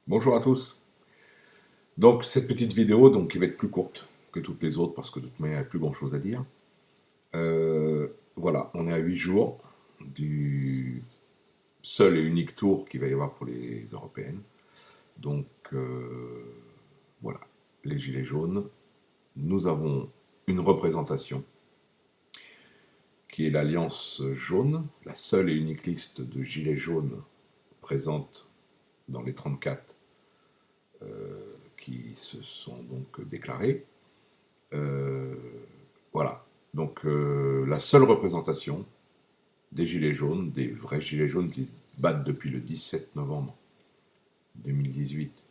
Bonjour à tous. Donc cette petite vidéo qui va être plus courte que toutes les autres parce que de toute manière il n'y a plus grand chose à dire. Voilà, on est à 8 jours du seul et unique tour qu'il va y avoir pour les européennes. Donc voilà, les gilets jaunes, nous avons une représentation qui est l'Alliance jaune, la seule et unique liste de gilets jaunes présente dans les 34 qui se sont donc déclarés. Voilà. Donc la seule représentation des gilets jaunes, des vrais gilets jaunes qui se battent depuis le 17 novembre 2018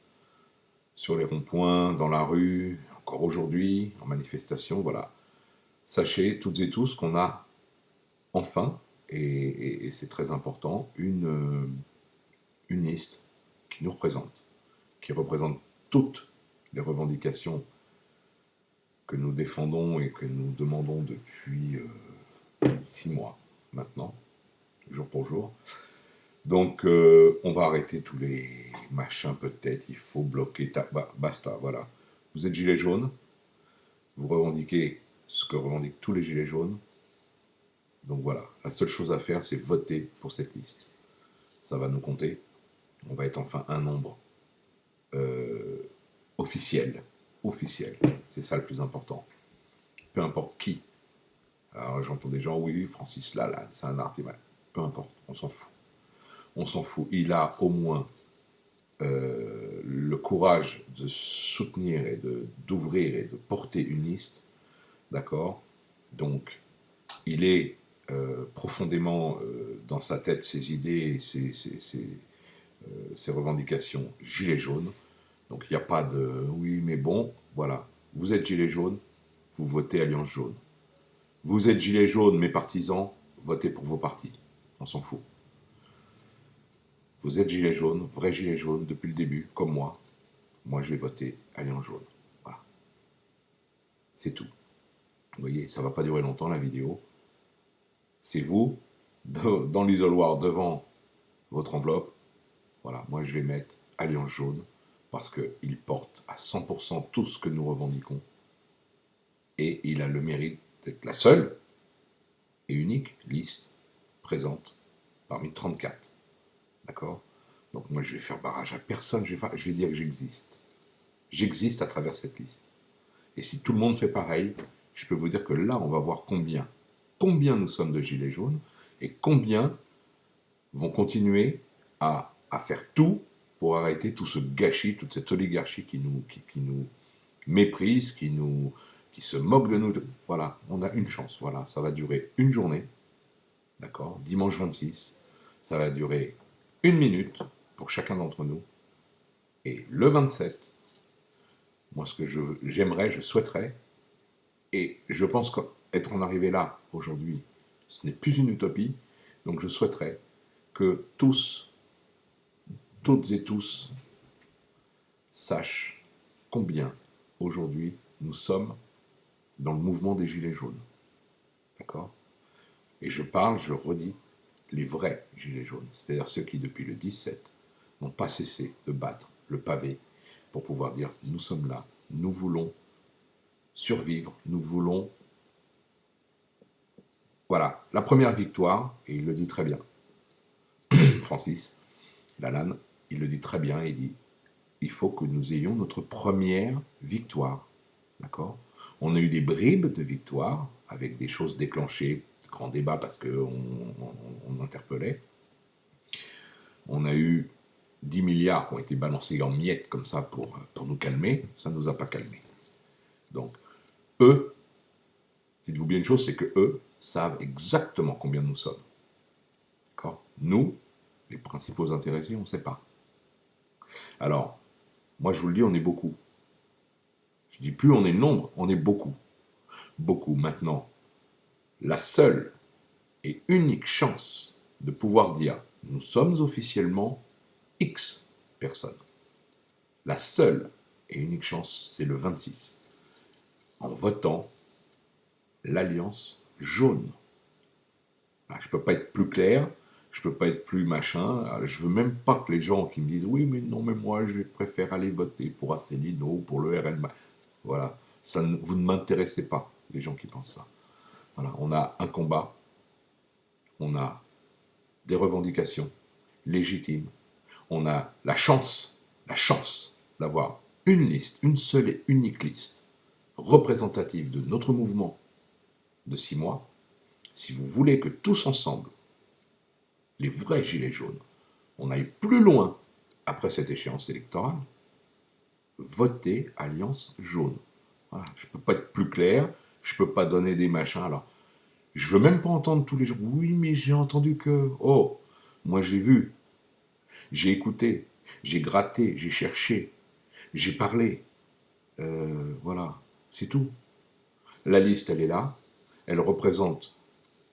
sur les ronds-points, dans la rue, encore aujourd'hui, en manifestation, voilà. Sachez toutes et tous qu'on a enfin, et c'est très important, une liste qui nous représente, qui représente toutes les revendications que nous défendons et que nous demandons depuis 6 mois maintenant, jour pour jour. Donc, on va arrêter tous les machins peut-être, il faut bloquer, basta, voilà. Vous êtes gilet jaune, vous revendiquez ce que revendiquent tous les gilets jaunes. Donc voilà, la seule chose à faire, c'est voter pour cette liste. Ça va nous compter. On va être enfin un nombre officiel. Officiel, c'est ça le plus important. Peu importe qui. Alors j'entends des gens, oui, Francis Lalanne, c'est un artisan. Peu importe, on s'en fout. On s'en fout. Il a au moins le courage de soutenir et d'ouvrir et de porter une liste, d'accord. Donc, il est profondément dans sa tête ses idées et ses revendications gilet jaune. Donc, il n'y a pas de oui, mais bon, voilà. Vous êtes gilet jaune, vous votez Alliance jaune. Vous êtes gilet jaune, mais partisans, votez pour vos partis. On s'en fout. Vous êtes gilet jaune, vrai gilet jaune depuis le début, comme moi. Moi, je vais voter Alliance jaune. Voilà. C'est tout. Vous voyez, ça ne va pas durer longtemps la vidéo. C'est vous, dans l'isoloir, devant votre enveloppe. Voilà, moi je vais mettre Alliance jaune parce qu'il porte à 100% tout ce que nous revendiquons. Et il a le mérite d'être la seule et unique liste présente parmi 34. D'accord. Donc moi je vais faire barrage à personne, je vais dire que j'existe. J'existe à travers cette liste. Et si tout le monde fait pareil, je peux vous dire que là, on va voir combien nous sommes de gilets jaunes et combien vont continuer à faire tout pour arrêter tout ce gâchis, toute cette oligarchie qui nous méprise, qui se moque de nous. Voilà, on a une chance. Voilà, ça va durer une journée, d'accord, dimanche 26. Ça va durer 1 minute pour chacun d'entre nous. Et le 27, moi, ce que j'aimerais, je souhaiterais, et je pense qu'être en arrivé là, aujourd'hui, ce n'est plus une utopie, donc je souhaiterais que tous, toutes et tous, sachent combien, aujourd'hui, nous sommes dans le mouvement des Gilets jaunes. D'accord. Et je redis, les vrais Gilets jaunes, c'est-à-dire ceux qui, depuis le 17, n'ont pas cessé de battre le pavé pour pouvoir dire, nous sommes là, nous voulons survivre, nous voulons... Voilà, la première victoire, et il le dit très bien, Francis Lalanne, il le dit très bien, il dit, il faut que nous ayons notre première victoire, d'accord. On a eu des bribes de victoire, avec des choses déclenchées, grand débat parce qu'on interpellait. On a eu 10 milliards qui ont été balancés en miettes comme ça pour nous calmer, ça ne nous a pas calmés. Donc, eux, dites-vous bien une chose, c'est que eux savent exactement combien nous sommes. D'accord. Nous, les principaux intéressés, on ne sait pas. Alors, moi je vous le dis, on est beaucoup. Je dis plus on est le nombre, on est beaucoup. Beaucoup. Maintenant, la seule et unique chance de pouvoir dire nous sommes officiellement X personnes. La seule et unique chance, c'est le 26. En votant l'Alliance jaune. Je ne peux pas être plus clair, je peux pas être plus machin. Alors, je veux même pas que les gens qui me disent oui mais non mais moi je préfère aller voter pour Asselineau ou pour le RN. Voilà, vous ne m'intéressez pas les gens qui pensent ça. Voilà, on a un combat, on a des revendications légitimes, on a la chance d'avoir une liste, une seule et unique liste représentative de notre mouvement de 6 mois. Si vous voulez que tous ensemble, les vrais gilets jaunes, on aille plus loin après cette échéance électorale, votez Alliance jaune. Voilà. Je ne peux pas être plus clair, je ne peux pas donner des machins. Alors, je veux même pas entendre tous les gens. Oui, mais j'ai entendu que. Oh, moi j'ai vu, j'ai écouté, j'ai gratté, j'ai cherché, j'ai parlé. Voilà, c'est tout. La liste, elle est là. Elle représente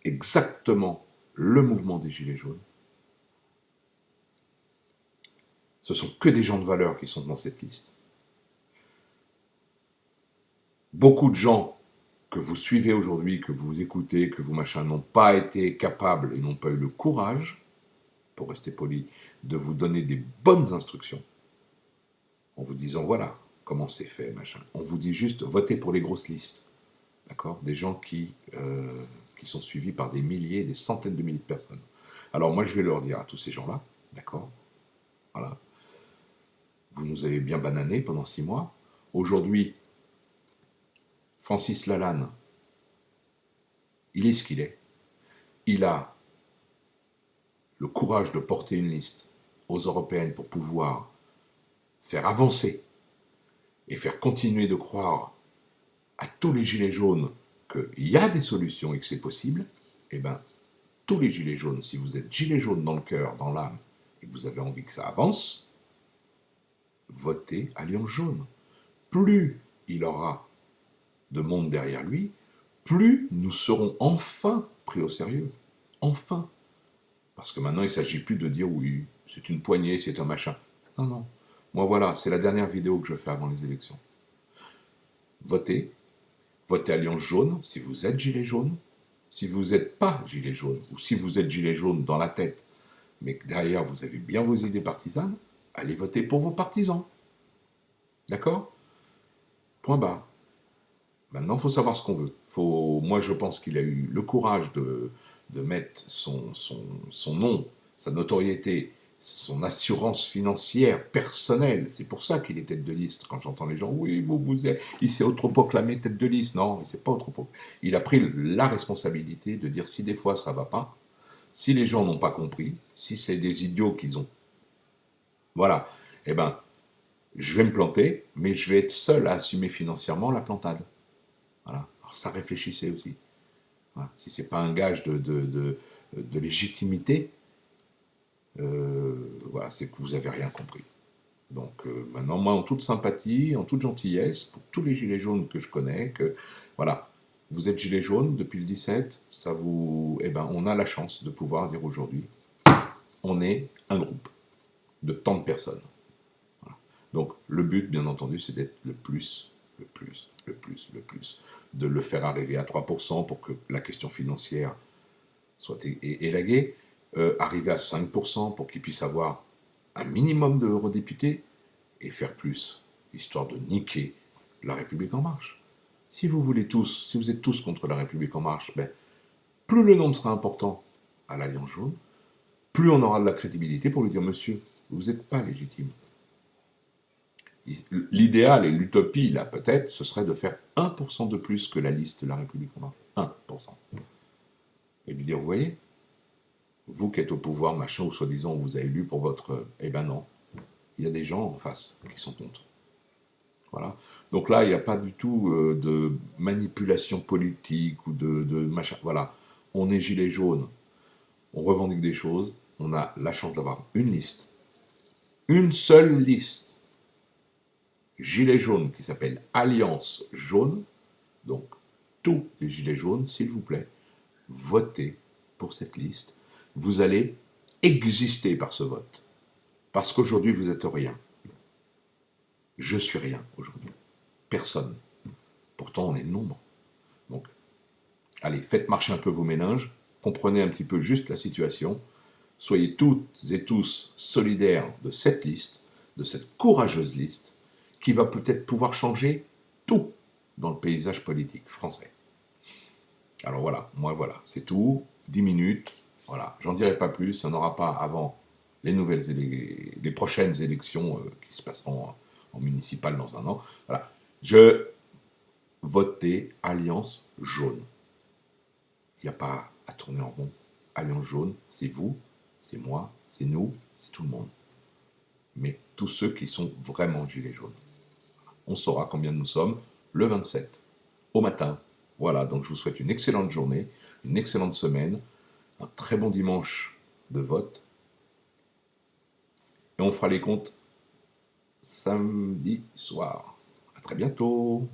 exactement le mouvement des Gilets jaunes. Ce sont que des gens de valeur qui sont dans cette liste. Beaucoup de gens que vous suivez aujourd'hui, que vous écoutez, que vous machin, n'ont pas été capables et n'ont pas eu le courage, pour rester poli, de vous donner des bonnes instructions en vous disant voilà comment c'est fait, machin. On vous dit juste votez pour les grosses listes, d'accord? Des gens qui sont suivis par des milliers, des centaines de milliers de personnes. Alors moi je vais leur dire à tous ces gens-là, d'accord? Voilà. Vous nous avez bien banané pendant 6 mois. Aujourd'hui, Francis Lalanne, il est ce qu'il est. Il a le courage de porter une liste aux européennes pour pouvoir faire avancer et faire continuer de croire à tous les gilets jaunes qu'il y a des solutions et que c'est possible. Eh bien, tous les gilets jaunes, si vous êtes gilets jaunes dans le cœur, dans l'âme, et que vous avez envie que ça avance, votez Alliance jaune. Plus il aura de monde derrière lui, plus nous serons enfin pris au sérieux. Enfin. Parce que maintenant, il ne s'agit plus de dire oui, c'est une poignée, c'est un machin. Non, non. Moi, voilà, c'est la dernière vidéo que je fais avant les élections. Votez. Votez Alliance jaune si vous êtes gilet jaune. Si vous n'êtes pas gilet jaune, ou si vous êtes gilet jaune dans la tête, mais que derrière vous avez bien vos idées partisanes, allez voter pour vos partisans. D'accord? Point barre. Maintenant, il faut savoir ce qu'on veut. Moi, je pense qu'il a eu le courage de mettre son nom, sa notoriété, son assurance financière personnelle. C'est pour ça qu'il est tête de liste. Quand j'entends les gens, oui, il s'est autoproclamé tête de liste. Non, il ne s'est pas autoproclamé. Il a pris la responsabilité de dire si des fois ça ne va pas, si les gens n'ont pas compris, si c'est des idiots qu'ils ont. Voilà. Eh bien, je vais me planter, mais je vais être seul à assumer financièrement la plantade. Voilà. Alors ça, réfléchissez aussi. Voilà. Si ce n'est pas un gage de légitimité, voilà, c'est que vous n'avez rien compris. Donc maintenant, moi, en toute sympathie, en toute gentillesse, pour tous les gilets jaunes que je connais, voilà, vous êtes gilets jaunes depuis le 17, eh ben, on a la chance de pouvoir dire aujourd'hui, on est un groupe de tant de personnes. Voilà. Donc le but, bien entendu, c'est d'être le plus, de le faire arriver à 3% pour que la question financière soit élaguée, arriver à 5% pour qu'ils puissent avoir un minimum d'eurodéputés et faire plus, histoire de niquer la République en marche. Si vous êtes tous contre la République en marche, ben, plus le nombre sera important à l'Alliance jaune, plus on aura de la crédibilité pour lui dire monsieur, vous n'êtes pas légitime. L'idéal et l'utopie, là, peut-être, ce serait de faire 1% de plus que la liste de la République en marche. 1%. Et lui dire, vous voyez, vous qui êtes au pouvoir, machin, ou soi-disant, on vous a élu pour votre... Eh ben non, il y a des gens en face qui sont contre. Voilà. Donc là, il n'y a pas du tout de manipulation politique ou de machin. Voilà. On est gilet jaune, on revendique des choses, on a la chance d'avoir une liste, une seule liste, gilet jaune qui s'appelle Alliance jaune. Donc, tous les gilets jaunes, s'il vous plaît, votez pour cette liste. Vous allez exister par ce vote. Parce qu'aujourd'hui, vous n'êtes rien. Je suis rien aujourd'hui. Personne. Pourtant, on est nombre. Donc, allez, faites marcher un peu vos méninges, comprenez un petit peu juste la situation, Soyez toutes et tous solidaires de cette liste, de cette courageuse liste, qui va peut-être pouvoir changer tout dans le paysage politique français. Alors voilà, moi voilà, c'est tout, 10 minutes, voilà, j'en dirai pas plus, il n'y en aura pas avant les prochaines élections qui se passeront en municipal dans un an. Voilà, je votais Alliance jaune. Il n'y a pas à tourner en rond. Alliance jaune, c'est vous, c'est moi, c'est nous, c'est tout le monde. Mais tous ceux qui sont vraiment gilets jaunes. On saura combien nous sommes le 27, au matin. Voilà, donc je vous souhaite une excellente journée, une excellente semaine, un très bon dimanche de vote. Et on fera les comptes samedi soir. À très bientôt.